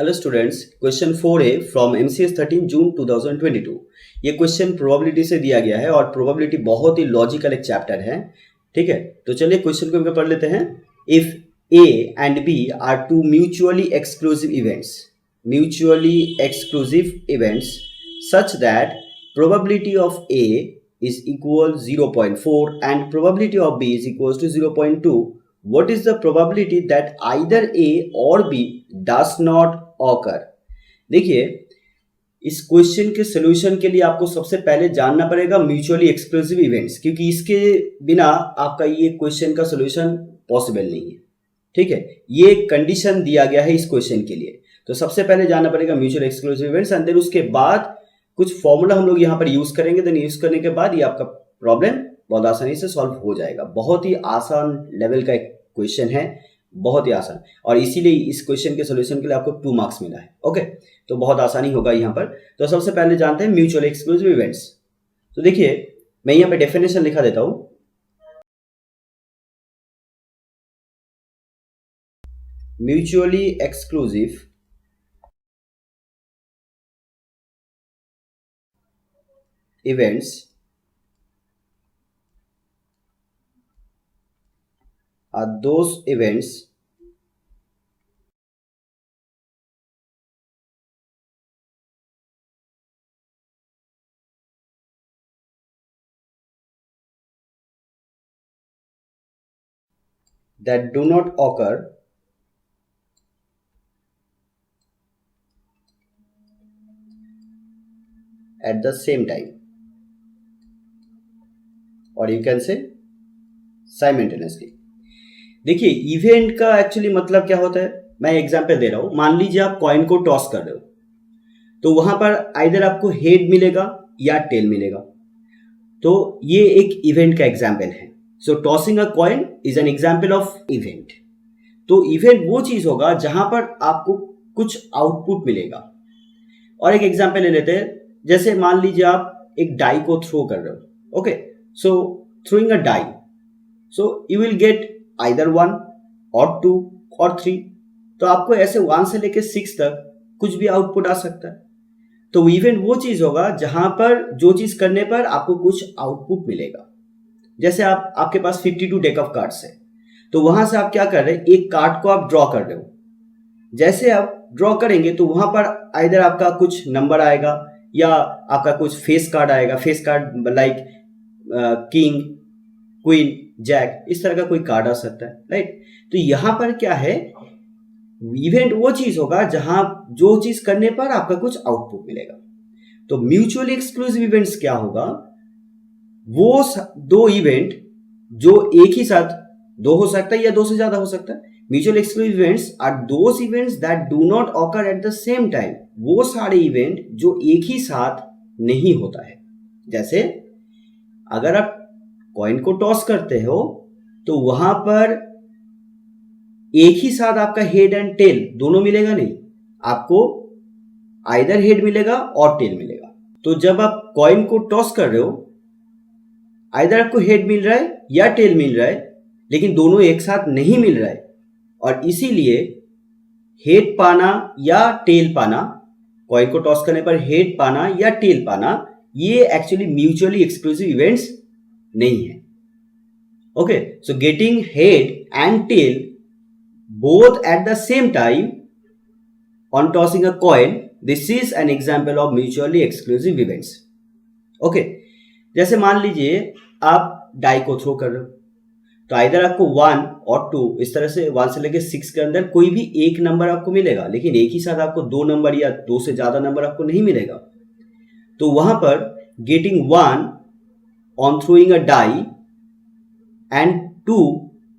Hello students, question 4A from MCS 13 जून 2022। ये question probability से दिया गया है और प्रोबेबिलिटी बहुत ही लॉजिकल एक चैप्टर है। ठीक है, तो चलिए क्वेश्चन को पढ़ लेते हैं। If A and B are two mutually exclusive events such that probability of A is equal 0.4 and probability of B is equals to 0.2, what is the probability that either A or B does not occur? देखिए, इस question के solution के लिए आपको सबसे पहले जानना पड़ेगा म्यूचुअली एक्सक्लूसिव इवेंट्स, क्योंकि इसके बिना आपका ये क्वेश्चन का सोल्यूशन पॉसिबल नहीं है। ठीक है, ये कंडीशन दिया गया है इस क्वेश्चन के लिए। तो सबसे पहले जानना पड़ेगा mutual exclusive events and then उसके बाद कुछ फॉर्मूला हम लोग यहाँ पर यूज करेंगे। देन यूज करने के बाद ये आपका प्रॉब्लम बहुत आसानी से सॉल्व हो जाएगा। बहुत ही आसान लेवल का एक क्वेश्चन है, बहुत ही आसान, और इसीलिए इस क्वेश्चन के सॉल्यूशन के लिए आपको 2 मार्क्स मिला है। ओके, तो बहुत आसानी होगा यहाँ पर। तो सबसे पहले जानते हैं म्यूचुअल एक्सक्लूसिव इवेंट्स। तो देखिए, मैं यहाँ पे डेफिनेशन लिखा देता हूं। Mutually exclusive events are those events that do not occur at the same time, or you can say simultaneously। देखिए, इवेंट का एक्चुअली मतलब क्या होता है, मैं एग्जांपल दे रहा हूं। मान लीजिए आप कॉइन को टॉस कर रहे हो, तो वहां पर आइदर आपको हेड मिलेगा या टेल मिलेगा। तो ये एक इवेंट का एग्जांपल है। So tossing a coin is an example of event. तो इवेंट वो चीज होगा जहां पर आपको कुछ आउटपुट मिलेगा। और एक एग्जांपल ले लेते हैं, जैसे मान लीजिए आप एक डाई को थ्रो कर रहे हो। Okay, so throwing a die, so you will get either 1 or 2 और 3। तो आपको ऐसे 1 से लेकर 6 तक कुछ भी आउटपुट आ सकता है। तो इवेंट वो चीज होगा जहां पर जो चीज करने पर आपको कुछ आउटपुट मिलेगा। जैसे आपके पास 52 डेक ऑफ कार्ड्स है, तो वहां से आप क्या कर रहे हैं, एक कार्ड को आप ड्रॉ कर रहे हो। जैसे आप ड्रॉ करेंगे तो वहां पर आइदर आपका कुछ नंबर आएगा या आपका कुछ फेस कार्ड आएगा। Face card like king, queen, jack, इस तरह का कोई कार्ड आ सकता है, राइट। तो यहां पर क्या है, इवेंट वो चीज होगा जहां जो चीज करने पर आपका कुछ आउटपुट मिलेगा। तो म्यूचुअली एक्सक्लूसिव इवेंट्स क्या होगा, वो दो इवेंट जो एक ही साथ, दो हो सकता है या दो से ज्यादा हो सकता है। Mutual exclusive events are those events that do not occur at the same time. वो सारे इवेंट जो एक ही साथ नहीं होता है। जैसे अगर आप कॉइन को टॉस करते हो तो वहां पर एक ही साथ आपका हेड एंड टेल दोनों मिलेगा नहीं, आपको आइदर हेड मिलेगा और टेल मिलेगा। तो जब आप कॉइन को टॉस कर रहे हो, आइदर आपको हेड मिल रहा है या टेल मिल रहा है, लेकिन दोनों एक साथ नहीं मिल रहा है। और इसीलिए हेड पाना या टेल पाना, कॉइन को टॉस करने पर हेड पाना या टेल पाना, ये एक्चुअली म्यूचुअली एक्सक्लूसिव इवेंट्स नहीं है। Okay, so getting head and tail both at the same time on tossing a coin, this is an example of mutually exclusive events। okay, जैसे मान लीजिए आप डाई को थ्रो कर रहे हो, तो आइदर आपको 1 और 2, इस तरह से 1 से लेकर 6 के अंदर कोई भी एक नंबर आपको मिलेगा, लेकिन एक ही साथ आपको 2 नंबर या 2 से ज्यादा नंबर आपको नहीं मिलेगा। तो वहां पर getting 1 on throwing a die and 2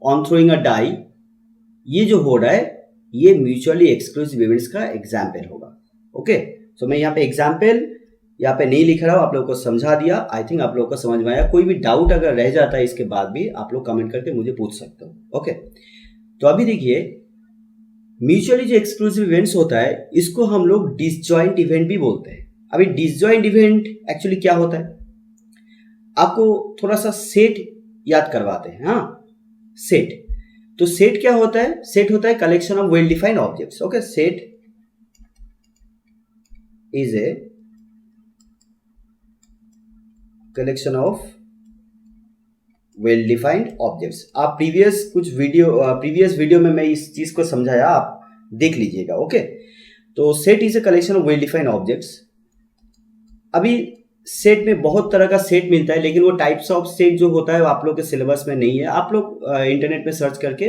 on throwing a die, ये जो हो रहा है ये म्यूचुअली एक्सक्लूसिव इवेंट्स का एग्जाम्पल होगा। ओके, सो मैं यहाँ पे एग्जाम्पल यहाँ पे नहीं लिख रहा हूँ, आप लोगों को समझा दिया। आई थिंक आप लोगों को समझ में आया। कोई भी डाउट अगर रह जाता है इसके बाद भी आप लोग कमेंट करके मुझे पूछ सकते हो। ओके, तो अभी देखिए, म्यूचुअली जो एक्सक्लूसिव इवेंट्स होता है इसको हम लोग डिसजॉइंट इवेंट भी बोलते हैं। अभी डिसजॉइंट इवेंट एक्चुअली क्या होता है, आपको थोड़ा सा सेट याद करवाते हैं। हाँ, सेट। तो सेट क्या होता है, सेट होता है collection of well defined objects. Okay, set is a collection of well defined objects. आप प्रीवियस वीडियो में मैं इस चीज को समझाया, आप देख लीजिएगा। ओके, तो set is a collection of well defined objects. अभी सेट में बहुत तरह का सेट मिलता है, लेकिन वो टाइप्स ऑफ सेट जो होता है वो आप लोग के सिलेबस में नहीं है। आप लोग इंटरनेट में सर्च करके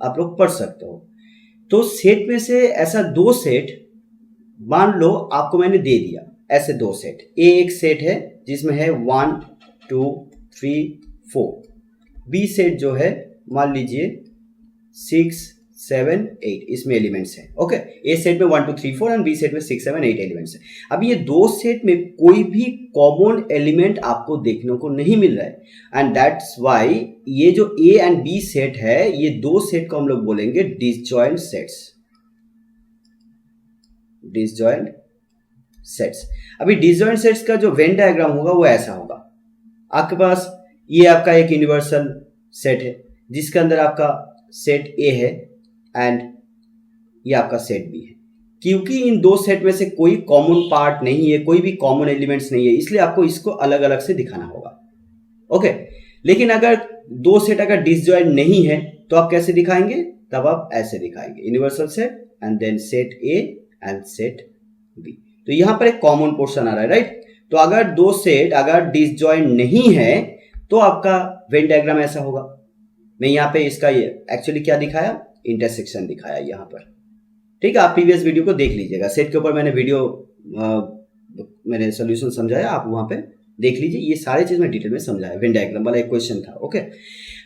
आप लोग पढ़ सकते हो। तो सेट में से ऐसा दो सेट मान लो आपको मैंने दे दिया, ऐसे दो सेट। ए एक सेट है जिसमें है 1 2 3 4। बी सेट जो है मान लीजिए 6 7 8, इसमें एलिमेंट्स हैं। ओके, ए सेट में 1 2 3 4 एंड बी सेट में 6 7 8 एलिमेंट्स हैं। अब ये दो सेट में कोई भी कॉमन एलिमेंट आपको देखने को नहीं मिल रहा है, एंड दैट्स व्हाई ये जो ए एंड बी सेट है, ये दो सेट को हम लोग बोलेंगे डिसजॉइंट सेट्स। Disjoint sets. अभी डिसजॉइंट सेट्स का जो वेन डायग्राम होगा वो ऐसा होगा। आपके पास ये आपका एक यूनिवर्सल सेट है जिसके अंदर आपका सेट ए है एंड ये आपका सेट बी है। क्योंकि इन दो सेट में से कोई कॉमन पार्ट नहीं है, कोई भी कॉमन एलिमेंट्स नहीं है, इसलिए आपको इसको अलग अलग से दिखाना होगा। ओके, लेकिन अगर दो सेट अगर डिसजॉइंट नहीं है तो आप कैसे दिखाएंगे? तब आप ऐसे दिखाएंगे, universal set and then set A and set B. तो यहां पर एक कॉमन पोर्शन आ रहा है, राइट? तो अगर दो सेट अगर डिसजॉइंट नहीं है तो आपका वेन डायग्राम ऐसा होगा। मैं यहाँ पे इसका ये एक्चुअली क्या दिखाया, इंटरसेक्शन दिखाया यहाँ पर। ठीक है, आप प्रीवियस वीडियो को देख लीजिएगा। सेट के ऊपर मैंने मैंने सोल्यूशन समझाया, आप वहां पे देख लीजिए। ये सारे चीज मैं डिटेल में समझाया, वेन डायग्राम वाला एक क्वेश्चन था। ओके,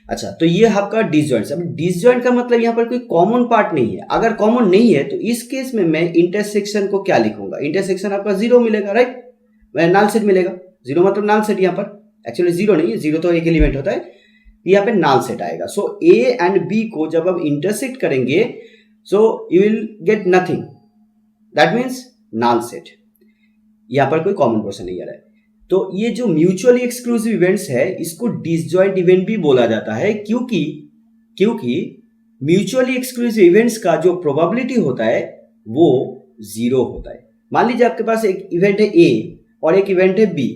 अच्छा, तो ये आपका डिसजॉइंट। अब डिसजॉइंट का मतलब यहाँ पर कोई कॉमन पार्ट नहीं है। अगर कॉमन नहीं है तो इस केस में मैं इंटरसेक्शन को क्या लिखूंगा? इंटरसेक्शन आपका 0 मिलेगा, राइट? नल सेट मिलेगा। 0 मतलब नल सेट, यहाँ पर एक्चुअली 0 नहीं है, 0 तो एक एलिमेंट होता है, यहाँ पे नल सेट आएगा। सो ए एंड बी को जब आप इंटरसेक्ट करेंगे so you will get nothing, that means null set. यहाँ पर कोई कॉमन पोर्शन नहीं आ रहा है। तो ये जो म्यूचुअली एक्सक्लूसिव इवेंट्स है इसको डिसजॉइंट इवेंट भी बोला जाता है, क्योंकि म्यूचुअली एक्सक्लूसिव इवेंट्स का जो प्रोबेबिलिटी होता है वो 0 होता है। मान लीजिए आपके पास एक इवेंट है ए और एक इवेंट है बी,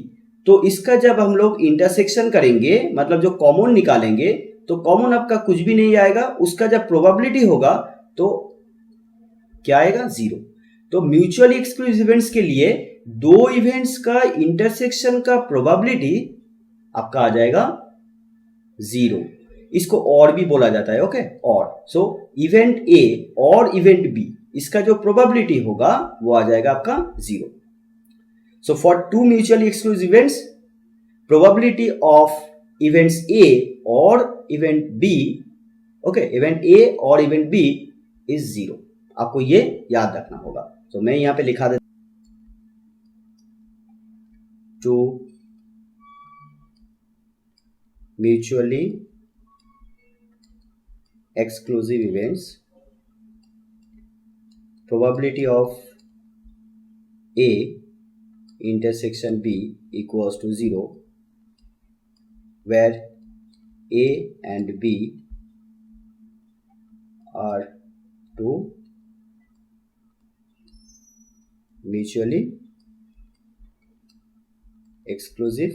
तो इसका जब हम लोग इंटरसेक्शन करेंगे, मतलब जो कॉमन निकालेंगे, तो कॉमन आपका कुछ भी नहीं आएगा। उसका जब प्रोबेबिलिटी होगा तो क्या आएगा? 0। तो म्यूचुअली एक्सक्लूसिव इवेंट्स के लिए दो इवेंट्स का इंटरसेक्शन का प्रोबेबिलिटी आपका आ जाएगा 0। इसको और भी बोला जाता है। ओके, और सो इवेंट ए और इवेंट बी, इसका जो प्रोबेबिलिटी होगा वो आ जाएगा आपका 0। So for two mutually exclusive events, probability of events A or event B, okay, event A or event B is 0. आपको ये याद रखना होगा। तो मैं यहाँ पे लिखा देता to mutually exclusive events, probability of A intersection B equals to 0, where A and B are two mutually exclusive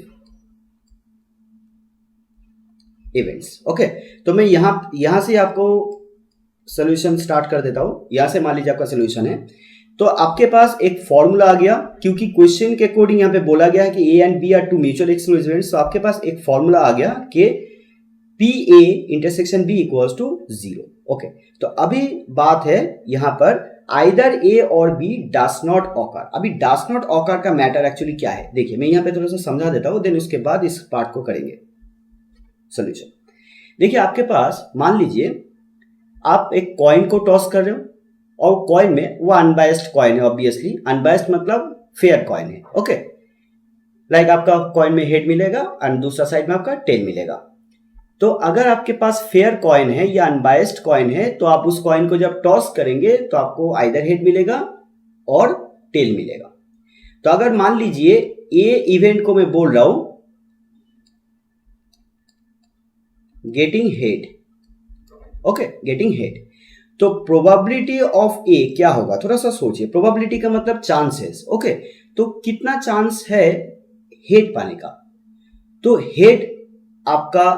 events. Okay, तो मैं यहां से आपको सोल्यूशन स्टार्ट कर देता हूं। यहां से मान लीजिए आपका सोल्यूशन है, तो आपके पास एक फॉर्मूला आ गया, क्योंकि क्वेश्चन के अकॉर्डिंग यहां पे बोला गया है कि A and B are two mutual exclusive events. तो आपके पास एक फॉर्मूला आ गया कि P A intersection B equals to 0। Okay, तो अभी बात है यहां पर आइदर ए और बी डस नॉट ऑकर। अभी डस नॉट ऑकर का मैटर एक्चुअली क्या है, देखिए मैं यहां पे थोड़ा सा समझा देता हूं, देन उसके बाद इस पार्ट को करेंगे सोल्यूशन। देखिए आपके पास मान लीजिए आप एक कॉइन को टॉस कर रहे हो और कॉइन में वो अनबायस्ड कॉइन है। ऑब्वियसली अनबायस्ड मतलब फेयर कॉइन है। ओके, लाइक आपका कॉइन में हेड मिलेगा और दूसरा साइड में आपका टेल मिलेगा। तो अगर आपके पास फेयर कॉइन है या अनबायस्ड कॉइन है तो आप उस कॉइन को जब टॉस करेंगे तो आपको आइदर हेड मिलेगा और टेल मिलेगा। तो अगर मान लीजिए ए इवेंट को मैं बोल रहा हूं getting head, okay, getting head, तो प्रोबेबिलिटी ऑफ ए क्या होगा, थोड़ा सा सोचिए। प्रोबेबिलिटी का मतलब चांसेस, ओके। तो कितना चांस है हेड पाने का, तो हेड आपका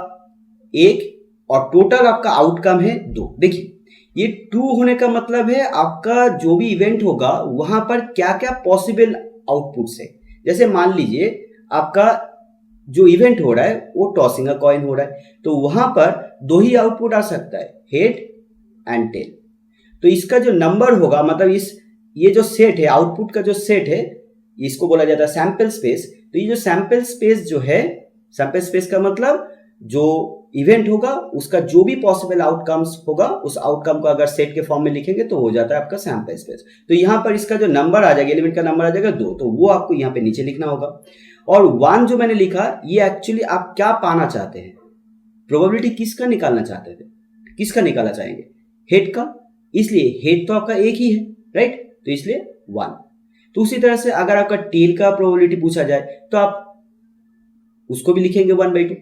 1 और टोटल आपका आउटकम है 2। देखिए ये 2 होने का मतलब है आपका जो भी इवेंट होगा वहां पर क्या क्या पॉसिबल आउटपुट्स है। जैसे मान लीजिए आपका जो इवेंट हो रहा है वो टॉसिंग अ कॉइन हो रहा है, तो वहां पर 2 ही आउटपुट आ सकता है, हेड एंड टेल। तो इसका जो नंबर होगा, मतलब ये जो सेट है, आउटपुट का जो सेट है, इसको बोला जाता है सैंपल स्पेस। तो ये जो सैंपल स्पेस जो है, सैंपल स्पेस का मतलब जो इवेंट होगा उसका जो भी पॉसिबल आउटकम्स होगा उस आउटकम को अगर सेट के फॉर्म में लिखेंगे तो हो जाता है आपका सैंपल स्पेस। तो यहां पर इसका जो नंबर आ जाएगा, एलिमेंट का नंबर आ जाएगा 2, तो वो आपको यहां पे नीचे लिखना होगा। और 1 जो मैंने लिखा, ये एक्चुअली आप क्या पाना चाहते हैं, प्रोबेबिलिटी किसका निकालना चाहते थे, किसका निकालना चाहेंगे, हेड का। इसलिए हेड तो आपका एक ही है, राइट, तो इसलिए 1। तो उसी तरह से अगर आपका टेल का प्रोबेबिलिटी पूछा जाए तो आप उसको भी लिखेंगे 1/2।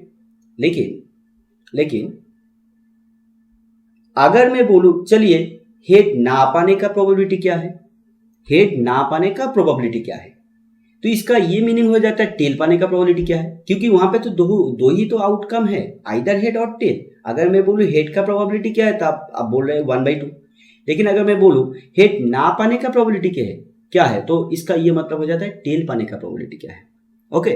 लेकिन अगर मैं बोलूं चलिए हेड ना पाने का प्रोबेबिलिटी क्या है, हेड ना पाने का प्रोबेबिलिटी क्या है, तो इसका ये मीनिंग हो जाता है टेल पाने का प्रोबेबिलिटी क्या है, क्योंकि वहां पे तो दो ही तो आउटकम है, आइदर हेड और टेल। अगर मैं बोलूं हेड का प्रोबेबिलिटी क्या है तो आप बोल रहे हैं 1/2। लेकिन अगर मैं बोलूं हेड ना पाने का प्रोबेबिलिटी क्या है तो इसका ये मतलब हो जाता है टेल पाने का प्रोबेबिलिटी क्या है। ओके,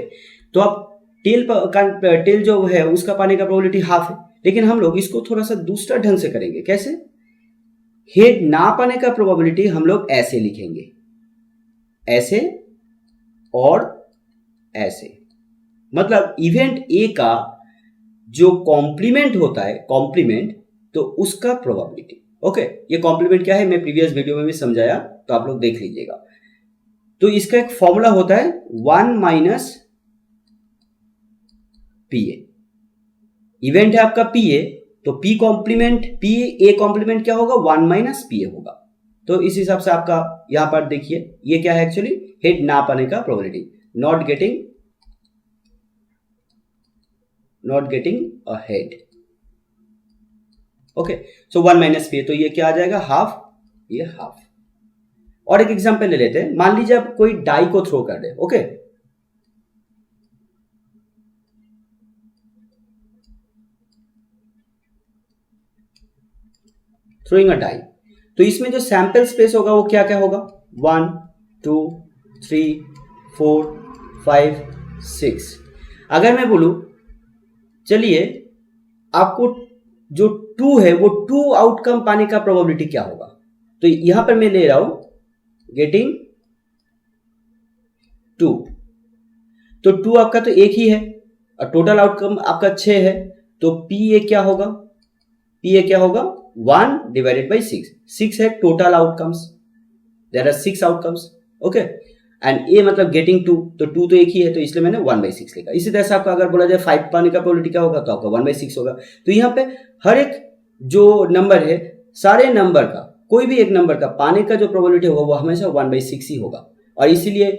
तो आप टेल जो है उसका पाने का प्रोबेबिलिटी हाफ है, लेकिन हम लोग इसको थोड़ा सा दूसरा ढंग से करेंगे। कैसे, हेड ना पाने का प्रोबेबिलिटी हम लोग ऐसे लिखेंगे, ऐसे और ऐसे, मतलब इवेंट ए का जो कॉम्प्लीमेंट होता है, कॉम्प्लीमेंट, तो उसका प्रोबेबिलिटी। ओके, ये कॉम्प्लीमेंट क्या है मैं प्रीवियस वीडियो में भी समझाया, तो आप लोग देख लीजिएगा। तो इसका एक फॉर्मूला होता है 1 - PA। इवेंट है आपका PA, तो P कॉम्प्लीमेंट, PA कॉम्प्लीमेंट क्या होगा, 1 - PA होगा। तो इस हिसाब से आपका यहां पर देखिए ये क्या है, एक्चुअली हेड ना पाने का probability, not getting a head. Okay, so 1 - PA, तो ये क्या आ जाएगा, हाफ, ये हाफ। और एक एग्जांपल ले लेते हैं। मान लीजिए आप कोई डाई को थ्रो कर दे, ओके, थ्रोइंग अ डाई, तो इसमें जो सैंपल स्पेस होगा वो क्या क्या होगा, 1 2 3 4 5 6। अगर मैं बोलूं चलिए आपको जो 2 है वो 2 आउटकम पाने का प्रोबेबिलिटी क्या होगा, तो यहां पर मैं ले रहा हूं गेटिंग 2, तो 2 आपका तो एक ही है और टोटल आउटकम आपका 6 है, तो PA क्या होगा, 1/6। 6 है total outcomes, there are 6 outcomes, okay, and a मतलब गेटिंग 2, तो 2 तो एक ही है, तो इसलिए मैंने 1/6 लिखा। इसी तरह से आपका अगर बोला जाए 5 पाने का प्रोबेबिलिटी क्या होगा, तो आपका 1/6 होगा। तो यहाँ पे हर एक जो नंबर है, सारे नंबर का कोई भी एक नंबर का पाने का जो प्रोबेबिलिटी होगा वो हमेशा 1/6 ही होगा। और इसीलिए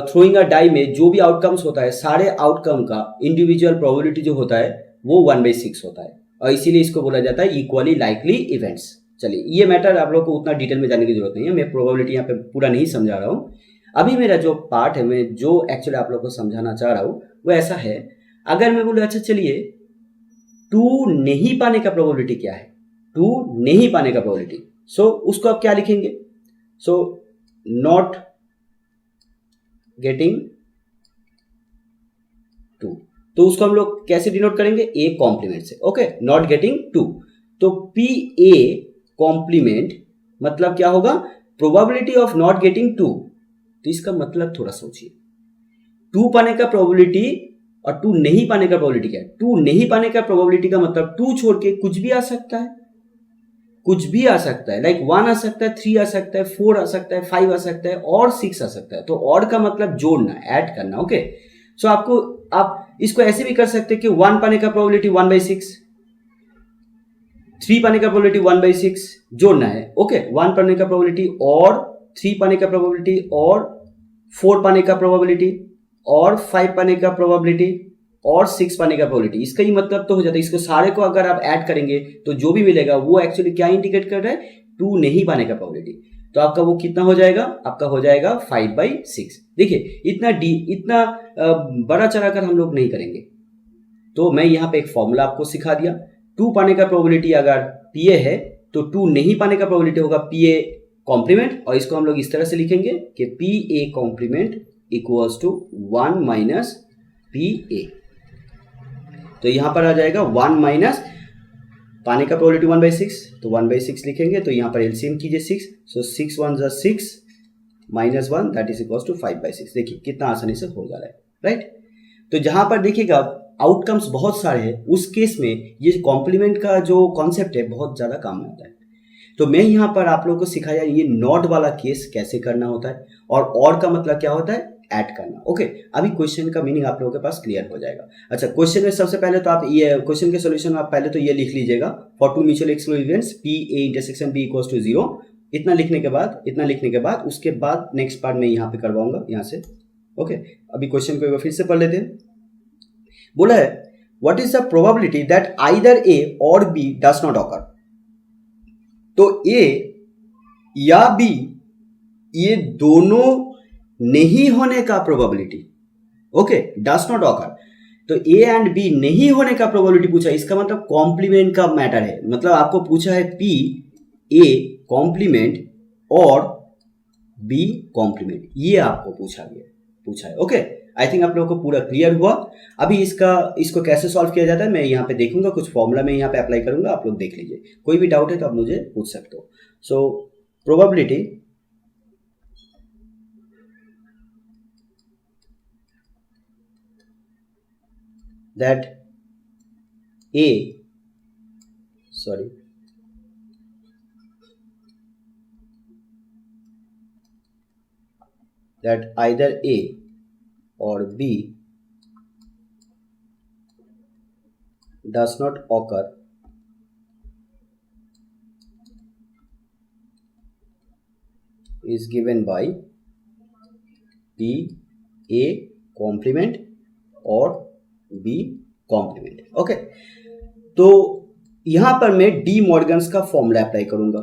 थ्रोइंग अ डाई में जो भी आउटकम्स होता है, सारे आउटकम का इंडिविजुअल प्रोबेबिलिटी जो होता है वो 1/6 होता है, और इसीलिए इसको बोला जाता है इक्वली लाइकली इवेंट्स। चलिए ये मैटर आप लोग को उतना डिटेल में जाने की जरूरत नहीं है, मैं प्रोबेबिलिटी यहाँ पे पूरा नहीं समझा रहा हूँ। अभी मेरा जो पार्ट है, मैं जो एक्चुअली आप लोग को समझाना चाह रहा हूँ वो ऐसा है। अगर मैं बोलूँ अच्छा चलिए 2 नहीं पाने का प्रोबेबिलिटी क्या है, 2 नहीं पाने का प्रोबेबिलिटी, सो उसको आप क्या लिखेंगे, सो नॉट गेटिंग 2, तो उसको हम लोग कैसे डिनोट करेंगे, ए कॉम्प्लीमेंट से। ओके, नॉट गेटिंग 2, तो PA कॉम्प्लीमेंट मतलब क्या होगा, प्रोबेबिलिटी ऑफ नॉट गेटिंग 2। तो इसका मतलब थोड़ा सोचिए, 2 पाने का प्रोबेबिलिटी और 2 नहीं पाने का प्रोबेबिलिटी क्या है। 2 नहीं पाने का प्रोबेबिलिटी का मतलब 2 छोड़ के कुछ भी आ सकता है, कुछ भी आ सकता है, लाइक 1 आ सकता है, 3 आ सकता है, 4 आ सकता है, 5 आ सकता है और 6 आ सकता है। तो ऑड का मतलब जोड़ना, ऐड करना। ओके, सो आप इसको ऐसे भी कर सकते हैं कि 1 पाने का प्रोबेबिलिटी 1/6, 3 पाने का प्रोबेबिलिटी 1/6 जोड़ना है। ओके, 1 पाने का प्रोबेबिलिटी और 3 पाने का प्रोबेबिलिटी और 4 पाने का प्रोबेबिलिटी और 5 पाने का प्रोबेबिलिटी और 6 पाने का प्रोबेबिलिटी, इसका ही मतलब तो हो जाता है, इसको सारे को अगर आप ऐड करेंगे तो जो भी मिलेगा वो एक्चुअली क्या इंडिकेट कर रहा है, 2 नहीं पाने का प्रोबेबिलिटी। तो आपका वो कितना हो जाएगा, आपका हो जाएगा 5/6। देखिए इतना बड़ा चढ़ा कर हम लोग नहीं करेंगे, तो मैं यहाँ पे एक फॉर्मूला आपको सिखा दिया। 2 पाने का प्रोबेबिलिटी अगर PA है तो 2 नहीं पाने का प्रोबेबिलिटी होगा PA कॉम्प्लीमेंट, और इसको हम लोग इस तरह से लिखेंगे कि PA complement equals to 1 minus PA। तो यहां पर आ जाएगा 1 माइनस पाने का प्रोबेबिलिटी 1/6, तो 1/6 लिखेंगे। तो यहां पर एलसीएम कीजिए 6, सो 6 1 ज़ा 6 minus 1 that is equals to 5/6। देखिए कितना आसानी से हो जा रहा है, राइट। तो जहां पर देखिएगा आउटकम्स बहुत सारे हैं, उस केस में ये कॉम्प्लीमेंट का जो कॉन्सेप्ट है बहुत ज़्यादा काम में आता है। तो मैं यहाँ पर आप लोगों को सिखाया ये नॉट वाला केस कैसे करना होता है, और का मतलब क्या होता है, ऐड करना। ओके, अभी क्वेश्चन का मीनिंग आप लोगों के पास क्लियर हो जाएगा। अच्छा, क्वेश्चन में सबसे पहले तो आप ये क्वेश्चन के सॉल्यूशन आप पहले तो ये लिख लीजिएगा, for 2 mutually exclusive events PA intersection B equals to 0। इतना लिखने के बाद उसके बाद नेक्स्ट पार्ट में यहाँ पे करवाऊंगा यहाँ से। ओके, अभी क्वेश्चन को एक बार फिर से पढ़ लेते हैं। बोला है what is the probability that either A और B डज नॉट ऑकर। तो A या B ये दोनों नहीं होने का probability, okay, does not occur. तो A एंड B नहीं होने का प्रोबेबिलिटी पूछा, इसका मतलब कॉम्प्लीमेंट का मैटर है। मतलब आपको पूछा है P A कॉम्प्लीमेंट और B कॉम्प्लीमेंट, ये आपको पूछा है। ओके, आई थिंक आप लोगों को पूरा क्लियर हुआ। अभी इसको कैसे सॉल्व किया जाता है मैं यहाँ पे देखूंगा, कुछ फॉर्मूला मैं यहाँ पे अप्लाई करूंगा, आप लोग देख लीजिए। कोई भी डाउट है तो आप मुझे पूछ सकते हो। So probability that either A or B does not occur is given by P A complement और B कॉम्प्लीमेंट। ओके, तो यहां पर मैं डी मॉर्गन्स का फॉर्मूला अप्लाई करूंगा।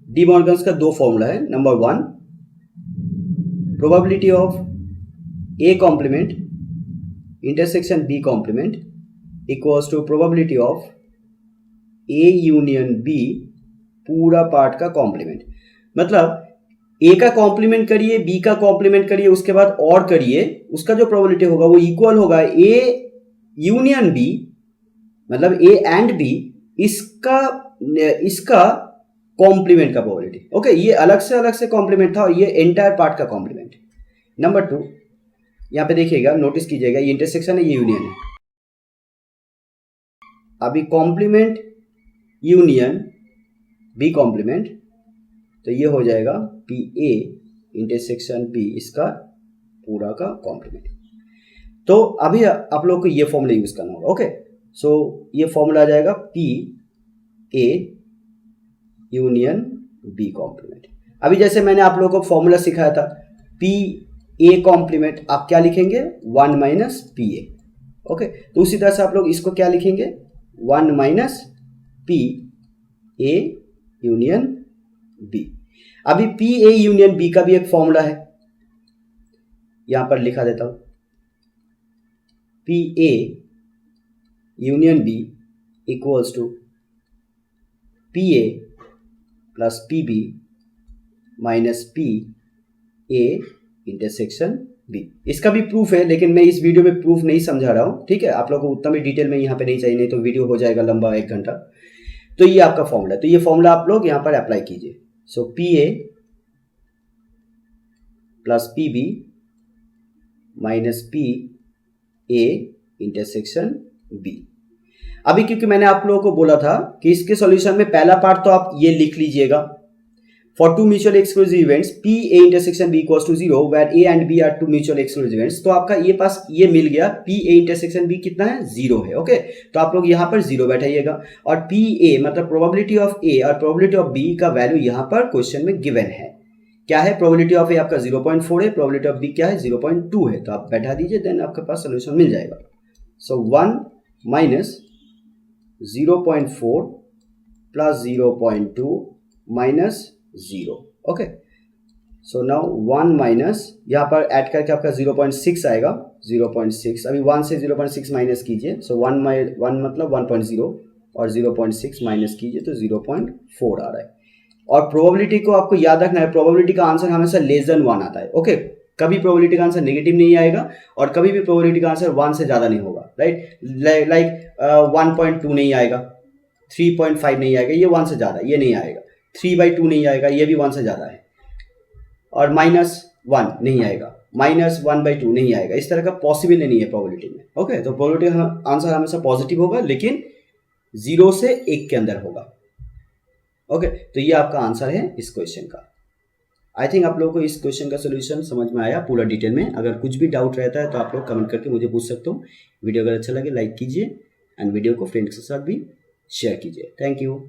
डी मॉर्गन्स का 2 फॉर्मूला है। Number 1 probability of A complement intersection B complement equals to probability of A union B पूरा पार्ट का कॉम्प्लीमेंट। मतलब A का कॉम्प्लीमेंट करिए, B का कॉम्प्लीमेंट करिए, उसके बाद और करिए, उसका जो प्रोबेबिलिटी होगा वो इक्वल होगा A यूनियन B, मतलब A एंड B इसका कॉम्प्लीमेंट का प्रोबेबिलिटी। ओके, ये अलग से कॉम्प्लीमेंट था और ये एंटायर पार्ट का कॉम्प्लीमेंट। नंबर 2 यहां पे देखिएगा, नोटिस कीजिएगा, ये इंटरसेक्शन है, ये यूनियन है। अभी कॉम्प्लीमेंट यूनियन B कॉम्प्लीमेंट, तो ये हो जाएगा PA इंटरसेक्शन B इसका पूरा का कॉम्प्लीमेंट। तो अभी आप लोग को ये फॉर्मूला यूज करना होगा। ओके, सो ये फॉर्मूला आ जाएगा PA यूनियन B कॉम्प्लीमेंट। अभी जैसे मैंने आप लोगों को फॉर्मूला सिखाया था PA कॉम्प्लीमेंट, आप क्या लिखेंगे, 1 माइनस PA। ओके, तो उसी तरह से आप लोग इसको क्या लिखेंगे, 1 माइनस PA यूनियन B। अभी PA यूनियन B का भी एक फॉर्मूला है, यहां पर लिखा देता हूं, PA union B equals to PA plus PB minus PA intersection B। इसका भी प्रूफ है, लेकिन मैं इस वीडियो में प्रूफ नहीं समझा रहा हूं, ठीक है। आप लोगों को उतना भी डिटेल में यहाँ पे नहीं चाहिए, नहीं तो वीडियो हो जाएगा लंबा 1 घंटा। तो ये आपका फॉर्मूला है, तो ये फॉर्मूला आप लोग यहाँ पर अप्लाई कीजिए। सो PA plus PB minus PA intersection B। अभी क्योंकि मैंने आप लोगों को बोला था कि इसके सॉल्यूशन में पहला पार्ट तो आप ये लिख लीजिएगा, for two mutual exclusive events P A intersection B equals to 0 where A and B are two mutual exclusive events. तो आपका ये पास ये मिल गया, पी ए इंटरसेक्शन बी कितना है, 0 है। ओके, तो आप लोग यहाँ पर 0 बैठाइएगा, और पी ए मतलब प्रोबेबिलिटी ऑफ ए और प्रोबेबिलिटी ऑफ बी का वैल्यू यहाँ पर क्वेश्चन में गिवन है। क्या है, प्रोबेबिलिटी ऑफ ए आपका 0.4 है, प्रोबेबिलिटी ऑफ बी क्या है, 0.2 है। तो आप बैठा दीजिए, देन आपके पास सोल्यूशन मिल जाएगा। सो 1 minus 0.4 plus 0.2 minus 0। Okay, so now 1 minus, यहाँ पर ऐड करके आपका 0.6 आएगा, 0.6। अभी 1 से 0.6 माइनस कीजिए, सो 1 मतलब 1.0 और 0.6 माइनस कीजिए तो 0.4 आ रहा है। और प्रोबेबिलिटी को आपको याद रखना है, प्रोबेबिलिटी का आंसर हमेशा लेस देन 1 आता है। ओके, कभी प्रोबेबिलिटी का आंसर नेगेटिव नहीं आएगा और कभी भी प्रोबेबिलिटी का आंसर 1 से ज़्यादा नहीं होगा, राइट। लाइक 1.2 नहीं आएगा, 3.5 नहीं आएगा, ये 1 से ज़्यादा, ये नहीं आएगा। 3/2 नहीं आएगा, ये भी 1 से ज़्यादा है। और -1 नहीं आएगा, -1/2 नहीं आएगा। इस तरह का पॉसिबल नहीं है प्रोबेबिलिटी में। ओके, तो प्रोबेबिलिटी का आंसर हमेशा पॉजिटिव होगा, लेकिन 0 से 1 के अंदर होगा। ओके, तो ये आपका आंसर है इस क्वेश्चन का। आई थिंक आप लोगों को इस क्वेश्चन का सोल्यूशन समझ में आया पूरा डिटेल में। अगर कुछ भी डाउट रहता है तो आप लोग कमेंट करके मुझे पूछ सकते हो। वीडियो अगर अच्छा लगे लाइक कीजिए एंड वीडियो को फ्रेंड्स के साथ भी शेयर कीजिए। Thank you.